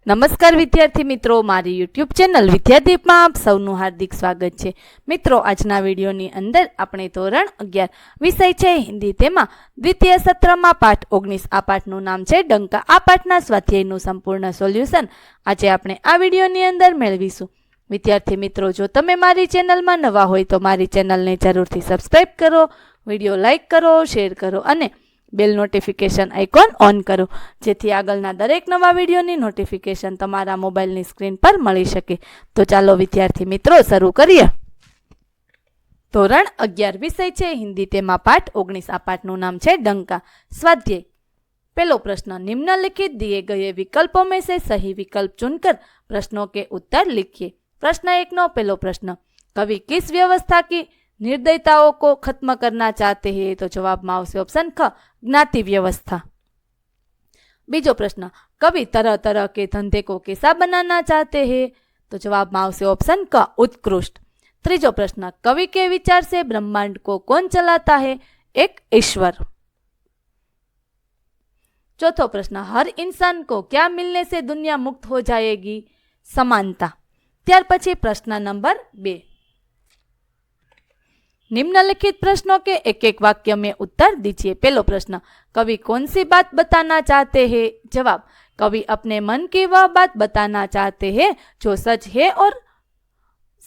નમસ્કાર વિદ્યાર્થી મિત્રો, મારી યુટ્યુબ ચેનલ વિદ્યાદીપમાં આપ સૌનું હાર્દિક સ્વાગત છે। મિત્રો, આજના વિડીયોની અંદર આપણે ધોરણ 11 વિષય છે હિન્દી, તેમાં દ્વિતીય સત્રમાં પાઠ 19, આ પાઠનું નામ છે ડંકા। આ પાઠના સ્વાધ્યાયનું સંપૂર્ણ સોલ્યુશન આજે આપણે આ વિડીયોની અંદર મેળવીશું। વિદ્યાર્થી મિત્રો, જો તમે મારી ચેનલમાં નવા હોય તો મારી ચેનલને જરૂરથી સબસ્ક્રાઈબ કરો, વિડીયો લાઇક કરો, શેર કરો અને બેલ નોટિફિકેશન આઇકોન ઓન કરો, જેથી આગળના દરેક નવા વિડીયોની નોટિફિકેશન તમારા મોબાઈલની સ્ક્રીન પર મળી શકે। તો ચાલો વિદ્યાર્થી મિત્રો શરૂ કરીએ। ધોરણ 11 વિષય છે હિન્દી, તેમાં પાઠ 19, આ પાઠનું નામ છે ડંका। स्वाध्याय। पहलो प्रश्न, निम्नलिखित दिए गए विकल्पों में से सही विकल्प चुनकर प्रश्नों के उत्तर लिखिए। प्रश्न 1 नो पहलो प्रश्न, कवि किस व्यवस्था की निर्दयताओं को खत्म करना चाहते हैं? तो जवाब में आवशे ऑप्शन ख, ज्ञाति व्यवस्था। बीजो प्रश्न, कवि तरह तरह के धंधे को कैसा बनाना चाहते हैं? तो जवाब में आवशे ऑप्शन क, उत्कृष्ट। तीजो प्रश्न, कवि के विचार से ब्रह्मांड को कौन चलाता है? एक ईश्वर। चौथो प्रश्न, हर इंसान को क्या मिलने से दुनिया मुक्त हो जाएगी? समानता। त्यार पछी प्रश्न नंबर 2, निम्नलिखित प्रश्नों के एक एक वाक्य में उत्तर दीजिए। पहलो प्रश्न, कवि कौन सी बात बताना चाहते हैं? जवाब, कवि अपने मन की वह बात बताना चाहते हैं जो सच है और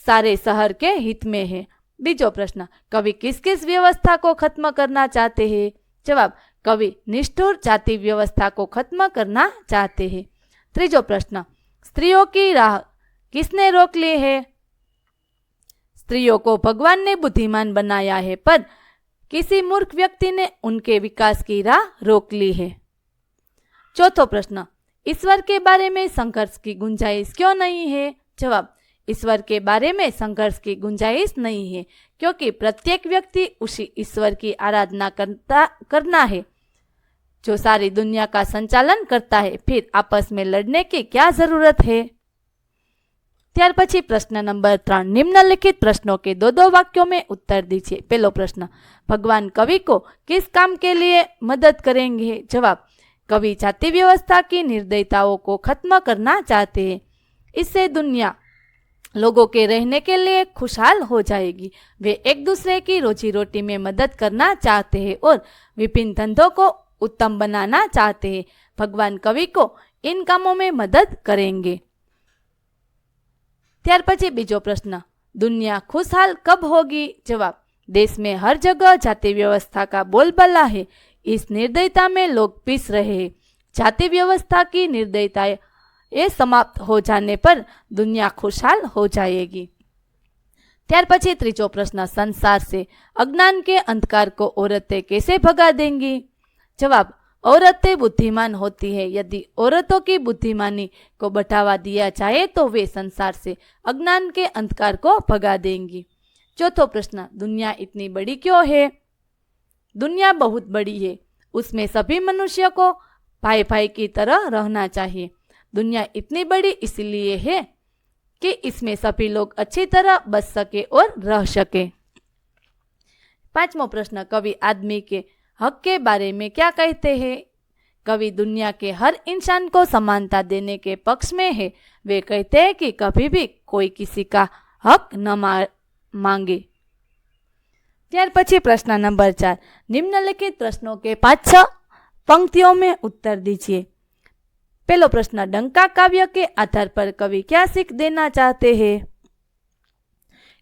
सारे शहर के हित में है। बीजो प्रश्न, कवि किस किस व्यवस्था को खत्म करना चाहते हैं? जवाब, कवि निष्ठुर जाति व्यवस्था को खत्म करना चाहते हैं। तीजो प्रश्न, स्त्रियों की राह किसने रोक ली है? स्त्रियों को भगवान ने बुद्धिमान बनाया है, पर किसी मूर्ख व्यक्ति ने उनके विकास की राह रोक ली है। चौथो प्रश्न, ईश्वर के बारे में संघर्ष की गुंजाइश क्यों नहीं है? जवाब, ईश्वर के बारे में संघर्ष की गुंजाइश नहीं है क्योंकि प्रत्येक व्यक्ति उसी ईश्वर की आराधना करना है जो सारी दुनिया का संचालन करता है, फिर आपस में लड़ने की क्या जरूरत है? त्यार पछी प्रश्न नंबर 3, निम्नलिखित प्रश्नों के 2-2 वाक्यों में उत्तर दीजिए। पहलो प्रश्न, भगवान कवि को किस काम के लिए मदद करेंगे? जवाब, कवि जाति व्यवस्था की निर्दयताओं को खत्म करना चाहते हैं, इससे दुनिया लोगों के रहने के लिए खुशहाल हो जाएगी। वे एक दूसरे की रोजी रोटी में मदद करना चाहते हैं और विभिन्न धंधों को उत्तम बनाना चाहते हैं। भगवान कवि को इन कामों में मदद करेंगे। त्यार पछी बीजो प्रश्न, दुनिया खुशहाल कब होगी? जवाब, देश में हर जगह जाति व्यवस्था का बोलबाला है, इस निर्दयता में लोग पीस रहे हैं। जाति व्यवस्था की निर्दयता ये समाप्त हो जाने पर दुनिया खुशहाल हो जाएगी। त्यार पछी तीजो प्रश्न, संसार से अज्ञान के अंधकार को औरतें कैसे भगा देंगी? जवाब, औरतें बुद्धिमान होती है, यदि औरतों की बुद्धिमानी को बढ़ावा दिया जाए तो वे संसार से अज्ञान के अंधकार को भगा देंगी। चौथो प्रश्न, दुनिया इतनी बड़ी क्यों है? दुनिया बहुत बड़ी है, उसमें सभी मनुष्य को भाई भाई की तरह रहना चाहिए। दुनिया इतनी बड़ी इसलिए है कि इसमें सभी लोग अच्छी तरह बच सके और रह सके। 5वां प्रश्न, कवि आदमी के हक के बारे में क्या कहते हैं? कवि दुनिया के हर इंसान को समानता देने के पक्ष में है। वे कहते हैं कि कभी भी कोई किसी का हक न मांगे। त्यार पछी प्रश्न नंबर 4, निम्नलिखित प्रश्नों के 5-6 पंक्तियों में उत्तर दीजिए। पहलो प्रश्न, डंका काव्य के आधार पर कवि क्या सीख देना चाहते हैं?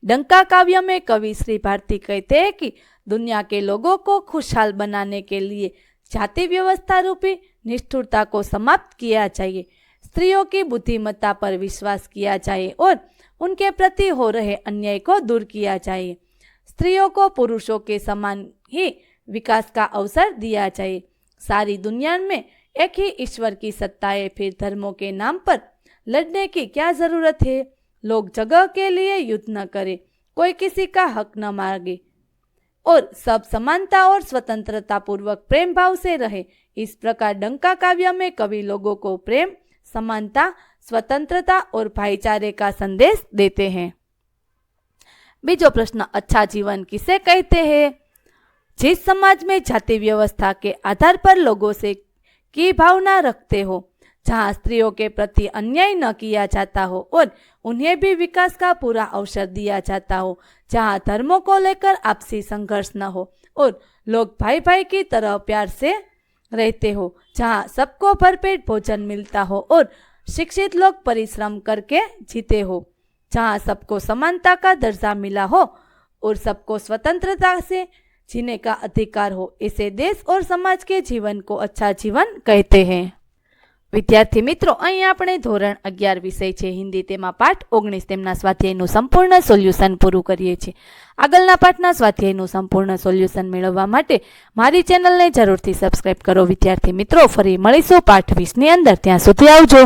डंका काव्य में कवि श्री भारती कहते हैं कि दुनिया के लोगों को खुशहाल बनाने के लिए जाति व्यवस्था रूपी निष्ठुरता को समाप्त किया चाहिए, स्त्रियों की बुद्धिमत्ता पर विश्वास किया जाए और उनके प्रति हो रहे अन्याय को दूर किया जाए। स्त्रियों को पुरुषों के समान ही विकास का अवसर दिया जाए। सारी दुनिया में एक ही ईश्वर की सत्ता है, फिर धर्मों के नाम पर लड़ने की क्या जरूरत है? लोग जगह के लिए युद्ध न करें, कोई किसी का हक न मांगे और सब समानता और स्वतंत्रता पूर्वक प्रेम भाव से रहे। इस प्रकार डंका काव्य में कवि लोगों को प्रेम, समानता, स्वतंत्रता और भाईचारे का संदेश देते हैं। बीजो प्रश्न, अच्छा जीवन किसे कहते हैं? जिस समाज में जाति व्यवस्था के आधार पर लोगों से की भावना रखते हो, जहाँ स्त्रियों के प्रति अन्याय न किया जाता हो और उन्हें भी विकास का पूरा अवसर दिया जाता हो, जहाँ धर्मों को लेकर आपसी संघर्ष न हो और लोग भाई भाई की तरह प्यार से रहते हो, जहाँ सबको भरपेट भोजन मिलता हो और शिक्षित लोग परिश्रम करके जीते हो, जहाँ सबको समानता का दर्जा मिला हो और सबको स्वतंत्रता से जीने का अधिकार हो, ऐसे देश और समाज के जीवन को अच्छा जीवन कहते हैं। विद्यार्थी मित्रों, અહીં આપણે ધોરણ 11 વિષય છે હિન્દી, તેમાં પાઠ 19 તેમના સ્વાધ્યાયનું સંપૂર્ણ સોલ્યુશન પૂરું કરીએ છીએ। આગળના પાઠના સ્વાધ્યાયનું સંપૂર્ણ સોલ્યુશન મેળવવા માટે મારી ચેનલને જરૂરથી સબસ્ક્રાઇબ કરો। વિદ્યાર્થી મિત્રો, ફરી મળીશું પાઠ 20 ની અંદર, ત્યાં સુધી આવજો।